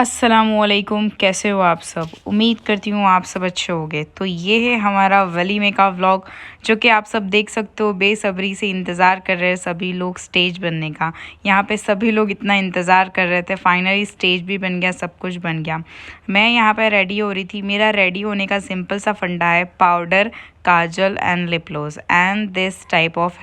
अस्सलामुअलैकुम, कैसे हो आप सब। उम्मीद करती हूँ आप सब अच्छे होंगे। तो ये है हमारा वलीमे का व्लॉग, जो कि आप सब देख सकते हो। बेसब्री से इंतज़ार कर रहे हैं सभी लोग स्टेज बनने का। यहाँ पे सभी लोग इतना इंतज़ार कर रहे थे, फाइनली स्टेज भी बन गया, सब कुछ बन गया। मैं यहाँ पे रेडी हो रही थी। मेरा रेडी होने का सिंपल सा फंडा है, powder, Kajal and lip gloss and this type of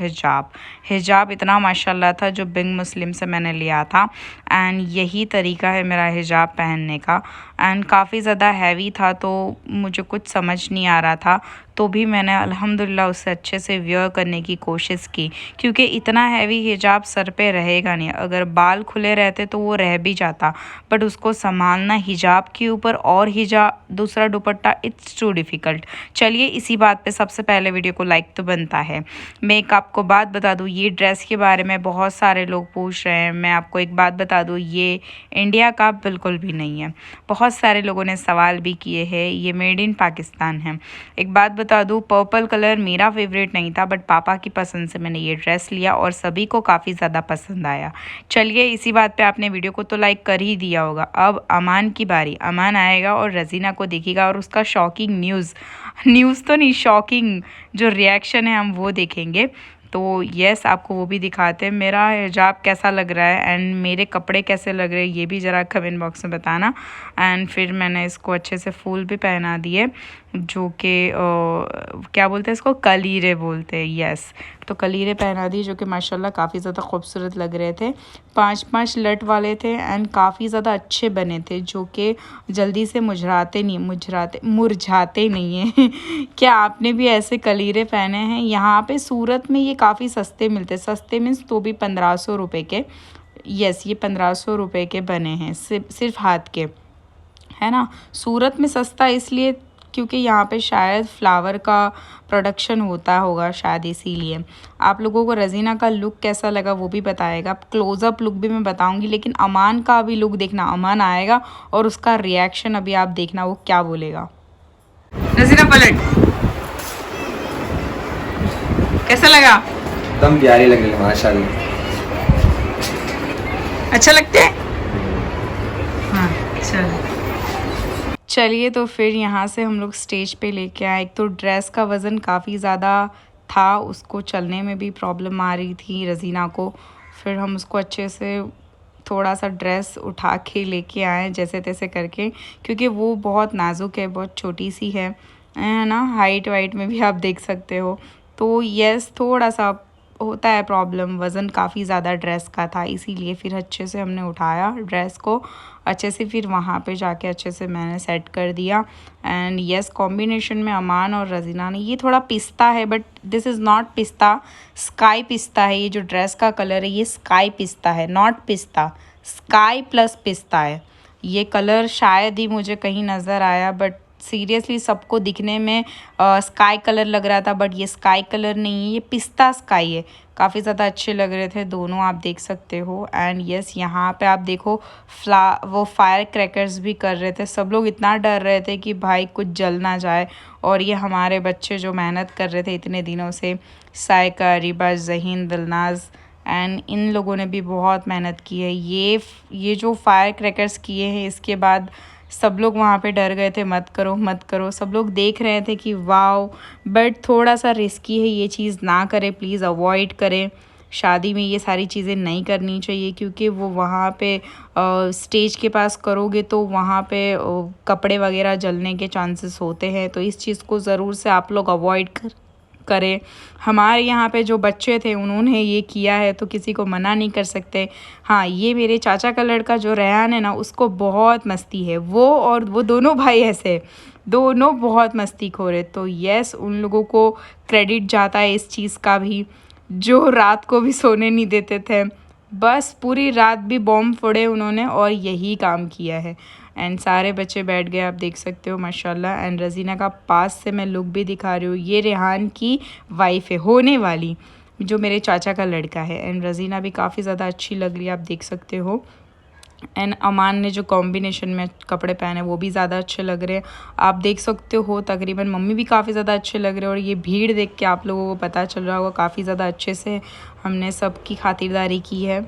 हिजाब इतना माशाल्लाह था जो बिग मुस्लिम से मैंने लिया था। एंड यही तरीका है मेरा हिजाब पहनने का। एंड काफ़ी ज़्यादा हैवी था, तो मुझे कुछ समझ नहीं आ रहा था, तो भी मैंने अल्हम्दुलिल्लाह उससे अच्छे से वियर करने की कोशिश की, क्योंकि इतना हैवी हिजाब सर पे रहेगा नहीं। अगर बाल खुले रहते तो वो रह भी जाता, बट उसको संभालना हिजाब के ऊपर और हिजाब दूसरा दुपट्टा, इट्स टू डिफ़िकल्ट। चलिए, इसी बात पे सबसे पहले वीडियो को लाइक तो बनता है। मैं एक आपको बात बता दूँ, ये ड्रेस के बारे में बहुत सारे लोग पूछ रहे हैं। मैं आपको एक बात बता दूँ, ये इंडिया का बिल्कुल भी नहीं है। बहुत सारे लोगों ने सवाल भी किए हैं, ये मेड इन पाकिस्तान है। एक बात बता दूँ, पर्पल कलर मेरा फेवरेट नहीं था, बट पापा की पसंद से मैंने ये ड्रेस लिया और सभी को काफ़ी ज़्यादा पसंद आया। चलिए, इसी बात पे आपने वीडियो को तो लाइक कर ही दिया होगा। अब अमान की बारी। अमान आएगा और रज़ीना को देखेगा और उसका शॉकिंग न्यूज़ तो नहीं, शॉकिंग जो रिएक्शन है हम वो देखेंगे। तो यस, आपको वो भी दिखाते हैं। मेरा हिजाब कैसा लग रहा है एंड मेरे कपड़े कैसे लग रहे हैं, ये भी ज़रा कमेंट बॉक्स में बताना। एंड फिर मैंने इसको अच्छे से फूल भी पहना दिए, जो कि क्या बोलते हैं इसको, कलीरे बोलते हैं। यस, तो कलीरे पहना दी, जो कि माशाल्लाह काफ़ी ज़्यादा खूबसूरत लग रहे थे। 5-5 लट वाले थे एंड काफ़ी ज़्यादा अच्छे बने थे, जो कि जल्दी से मुरझाते नहीं हैं। क्या आपने भी ऐसे कलीरे पहने हैं? यहाँ पे सूरत में ये काफ़ी सस्ते मिलते हैं। सस्ते मीन्स तो भी 1500 रुपये के। यस, ये 1500 रुपये के बने हैं, सिर्फ हाथ के, है ना। सूरत में सस्ता इसलिए क्योंकि यहाँ पे शायद फ्लावर का प्रोडक्शन होता होगा, शायद इसीलिए। आप लोगों को रज़ीना का लुक कैसा लगा वो भी बताएगा। क्लोज़अप लुक भी मैं बताऊंगी, लेकिन अमान का भी लुक देखना। अमान आएगा और उसका रिएक्शन अभी आप देखना, वो क्या बोलेगा। रज़ीना पलट, कैसा लगा? एकदम प्यारी लगी माशाल्लाह। अच्छा लगते हैं? हाँ, चलिए, तो फिर यहाँ से हम लोग स्टेज पे लेके आए। एक तो ड्रेस का वज़न काफ़ी ज़्यादा था, उसको चलने में भी प्रॉब्लम आ रही थी रज़ीना को। फिर हम उसको अच्छे से थोड़ा सा ड्रेस उठा के लेके आए जैसे तैसे करके, क्योंकि वो बहुत नाजुक है, बहुत छोटी सी है ना। हाइट वाइट में भी आप देख सकते हो। तो यस, थोड़ा सा होता है प्रॉब्लम, वज़न काफ़ी ज़्यादा ड्रेस का था, इसीलिए फिर अच्छे से हमने उठाया ड्रेस को अच्छे से। फिर वहाँ पे जाके अच्छे से मैंने सेट कर दिया। एंड यस, कॉम्बिनेशन में अमान और रज़ीना ने, ये थोड़ा पिस्ता है, बट दिस इज़ नॉट पिस्ता, स्काई पिस्ता है। ये जो ड्रेस का कलर है ये स्काई पिस्ता है, नॉट पिस्ता, स्काई प्लस पिस्ता है। ये कलर शायद ही मुझे कहीं नज़र आया, बट सीरियसली सबको दिखने में स्काई कलर लग रहा था, बट ये स्काई कलर नहीं है, ये पिस्ता स्काई है। काफ़ी ज़्यादा अच्छे लग रहे थे दोनों, आप देख सकते हो। एंड यस, यहाँ पे आप देखो वो फायर क्रैकर्स भी कर रहे थे। सब लोग इतना डर रहे थे कि भाई कुछ जल ना जाए। और ये हमारे बच्चे जो मेहनत कर रहे थे इतने दिनों से, सायका, रिबा, जहीन, दिलनाज एंड इन लोगों ने भी बहुत मेहनत की है। ये जो फायर क्रैकर्स किए हैं, इसके बाद सब लोग वहाँ पे डर गए थे, मत करो मत करो। सब लोग देख रहे थे कि वाओ, बट थोड़ा सा रिस्की है, ये चीज़ ना करें प्लीज़, अवॉइड करें। शादी में ये सारी चीज़ें नहीं करनी चाहिए, क्योंकि वो वहाँ पे स्टेज के पास करोगे तो वहाँ पे कपड़े वगैरह जलने के चांसेस होते हैं। तो इस चीज़ को ज़रूर से आप लोग अवॉइड करें। हमारे यहाँ पे जो बच्चे थे उन्होंने ये किया है, तो किसी को मना नहीं कर सकते। हाँ, ये मेरे चाचा का लड़का जो रेहान है ना, उसको बहुत मस्ती है। वो दोनों भाई ऐसे, दोनों बहुत मस्तीखोर है। तो यस, उन लोगों को क्रेडिट जाता है इस चीज़ का भी, जो रात को भी सोने नहीं देते थे। बस पूरी रात भी बॉम्ब फोड़े उन्होंने और यही काम किया है। एंड सारे बच्चे बैठ गए, आप देख सकते हो माशाल्लाह। एंड रज़ीना का पास से मैं लुक भी दिखा रही हूँ। ये रेहान की वाइफ है, होने वाली, जो मेरे चाचा का लड़का है। एंड रज़ीना भी काफ़ी ज़्यादा अच्छी लग रही है, आप देख सकते हो। एंड अमान ने जो कॉम्बिनेशन में कपड़े पहने वो भी ज़्यादा अच्छे लग रहे हैं, आप देख सकते हो। तकरीबन मम्मी भी काफ़ी ज़्यादा अच्छे लग रहे हैं। और ये भीड़ देख के आप लोगों को पता चल रहा होगा, काफ़ी ज़्यादा अच्छे से हमने सबकी खातिरदारी की है।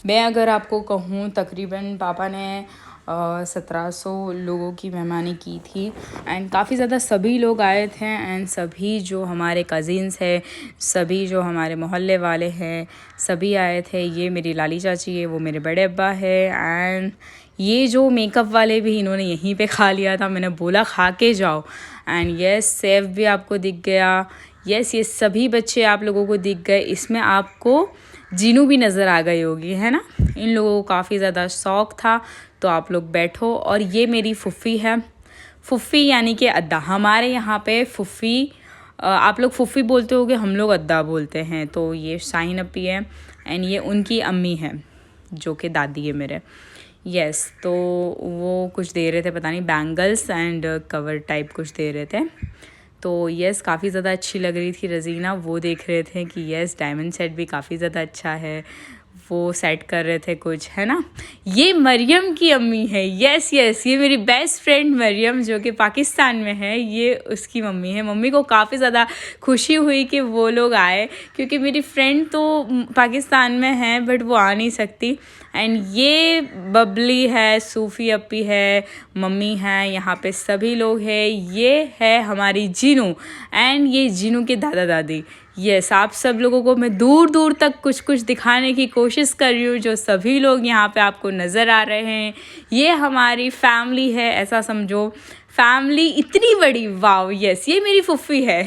मैं अगर आपको कहूँ, तकरीबन पापा ने 1700 लोगों की मेहमानी की थी एंड काफ़ी ज़्यादा सभी लोग आए थे एंड सभी जो हमारे कज़िन्स हैं, सभी जो हमारे मोहल्ले वाले हैं, सभी आए थे। ये मेरी लाली चाची है, वो मेरे बड़े अब्बा है एंड ये जो मेकअप वाले भी इन्होंने यहीं पे खा लिया था। मैंने बोला खा के जाओ एंड यस सेफ भी आपको दिख गया। यस ये सभी बच्चे आप लोगों को दिख गए। इसमें आपको जीनू भी नज़र आ गई होगी, है ना। इन लोगों को काफ़ी ज़्यादा शौक़ था। तो आप लोग बैठो। और ये मेरी फुफ़ी है, फुफ़ी यानी कि अद्दा। हमारे यहाँ पे फुफ़ी आप लोग फुफ़ी बोलते होगे, हम लोग अद्दा बोलते हैं। तो ये शाहीन अपी है एंड ये उनकी अम्मी है जो कि दादी है मेरे। यस तो वो कुछ दे रहे थे, पता नहीं बैंगल्स एंड कवर टाइप कुछ दे रहे थे। तो यस काफ़ी ज़्यादा अच्छी लग रही थी रज़ीना। वो देख रहे थे कि यस डायमंड सेट भी काफ़ी ज़्यादा अच्छा है, वो सेट कर रहे थे कुछ, है ना। ये मरियम की अम्मी है। यस ये मेरी बेस्ट फ्रेंड मरियम जो कि पाकिस्तान में है, ये उसकी मम्मी है। मम्मी को काफ़ी ज़्यादा खुशी हुई कि वो लोग आए, क्योंकि मेरी फ्रेंड तो पाकिस्तान में है बट वो आ नहीं सकती। एंड ये बबली है, सूफ़ी अपी है, मम्मी है, यहाँ पे सभी लोग हैं। ये है हमारी जीनू एंड ये जीनू के दादा दादी। यस आप सब लोगों को मैं दूर दूर तक कुछ कुछ दिखाने की कोशिश कर रही हूँ, जो सभी लोग यहाँ पे आपको नज़र आ रहे हैं। ये हमारी फैमिली है, ऐसा समझो। फैमिली इतनी बड़ी, वाव। यस ये मेरी फुफ्फी है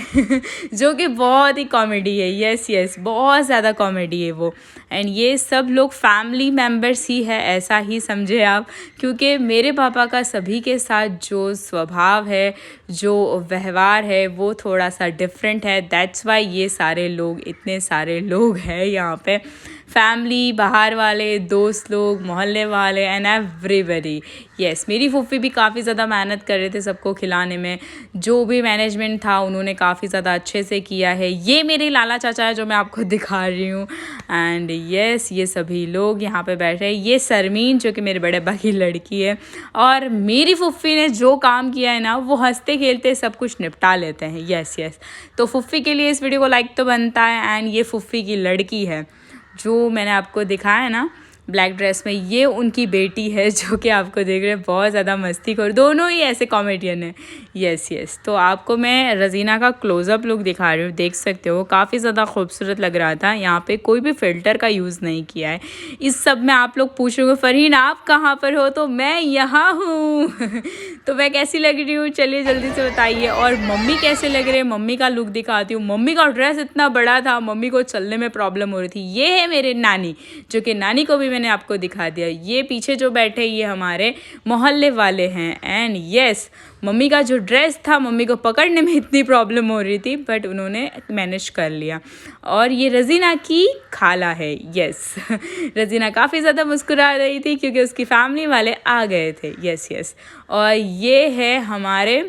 जो कि बहुत ही कॉमेडी है। यस बहुत ज़्यादा कॉमेडी है वो। एंड ये सब लोग फैमिली मेम्बर्स ही है, ऐसा ही समझे आप, क्योंकि मेरे पापा का सभी के साथ जो स्वभाव है, जो व्यवहार है, वो थोड़ा सा डिफरेंट है। दैट्स वाई ये सारे लोग, इतने सारे लोग हैं यहाँ पे, फैमिली, बाहर वाले, दोस्त लोग, मोहल्ले वाले एंड एवरीबडी। यस मेरी फूफी भी काफ़ी ज़्यादा मेहनत कर रहे थे सबको खिलाने में। जो भी मैनेजमेंट था उन्होंने काफ़ी ज़्यादा अच्छे से किया है। ये मेरे लाला चाचा है जो मैं आपको दिखा रही हूँ। एंड यस ये सभी लोग यहाँ पे बैठे हैं। ये सरमीन जो कि मेरे बड़े अब्बा की लड़की है। और मेरी फूफी ने जो काम किया है ना, वो हंसते खेलते सब कुछ निपटा लेते हैं। यस तो फूफी के लिए इस वीडियो को लाइक तो बनता है। एंड ये फूफी की लड़की है जो मैंने आपको दिखाया है ना ब्लैक ड्रेस में, ये उनकी बेटी है जो कि आपको देख रहे हैं, बहुत ज़्यादा मस्तीखोर, दोनों ही ऐसे कॉमेडियन है। यस तो आपको मैं रज़ीना का क्लोज़अप लुक दिखा रही हूँ, देख सकते हो काफ़ी ज़्यादा खूबसूरत लग रहा था। यहाँ पे कोई भी फ़िल्टर का यूज़ नहीं किया है। इस सब में आप लोग पूछ रहे हो फरहीन आप कहाँ पर हो, तो मैं यहाँ हूँ तो मैं कैसी लग रही हूँ चलिए जल्दी से बताइए। और मम्मी कैसे लग रहे हैं, मम्मी का लुक दिखाती हूँ। मम्मी का ड्रेस इतना बड़ा था, मम्मी को चलने में प्रॉब्लम हो रही थी। ये है मेरे नानी, जो कि नानी को भी मैंने आपको दिखा दिया। ये पीछे जो बैठे ये हमारे मोहल्ले वाले हैं। एंड यस मम्मी का जो ड्रेस था, मम्मी को पकड़ने में इतनी प्रॉब्लम हो रही थी बट उन्होंने मैनेज कर लिया। और ये रज़ीना की खाला है। यस रज़ीना काफ़ी ज़्यादा मुस्कुरा रही थी क्योंकि उसकी फैमिली वाले आ गए थे। यस और ये है हमारे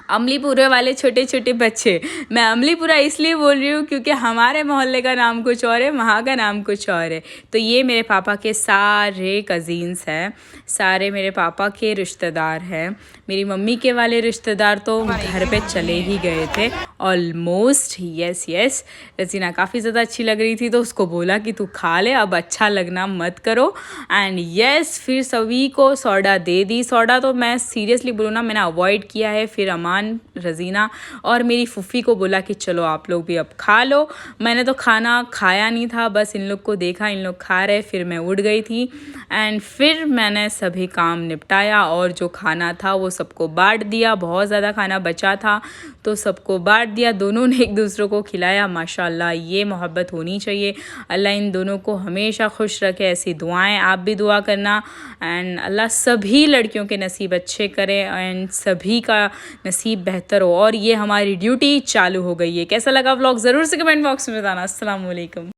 अमलीपुरा वाले छोटे छोटे बच्चे। मैं अमलीपुरा इसलिए बोल रही हूँ क्योंकि हमारे मोहल्ले का नाम कुछ और है, वहाँ का नाम कुछ और है। तो ये मेरे पापा के सारे कज़िन्स हैं, सारे मेरे पापा के रिश्तेदार हैं। मेरी मम्मी के वाले रिश्तेदार तो घर पे चले ही गए थे ऑलमोस्ट। यस रज़ीना काफ़ी ज़्यादा अच्छी लग रही थी तो उसको बोला कि तू खा ले, अब अच्छा लगना मत करो। एंड यस फिर सभी को सोडा दे दी। सोडा तो मैं सीरियसली बोलूँ ना, मैंने अवॉइड किया है। फिर अमान, रज़ीना और मेरी फूफी को बोला कि चलो आप लोग भी अब खा लो। मैंने तो खाना खाया नहीं था, बस इन लोग को देखा, इन लोग खा रहे, फिर मैं उठ गई थी। एंड फिर मैंने सभी काम निपटाया और जो खाना था वो सबको बांट दिया। बहुत ज़्यादा खाना बचा था तो सबको बांट दिया। दोनों ने एक दूसरे को खिलाया। माशाल्लाह ये मोहब्बत होनी चाहिए। अल्लाह इन दोनों को हमेशा खुश रखे, ऐसी दुआएं आप भी दुआ करना। एंड अल्लाह सभी लड़कियों के नसीब अच्छे करे एंड सभी का नसीब बेहतर हो। और ये हमारी ड्यूटी चालू हो गई है। कैसा लगा व्लॉग ज़रूर से कमेंट बॉक्स में बताना। अस्सलाम वालेकुम।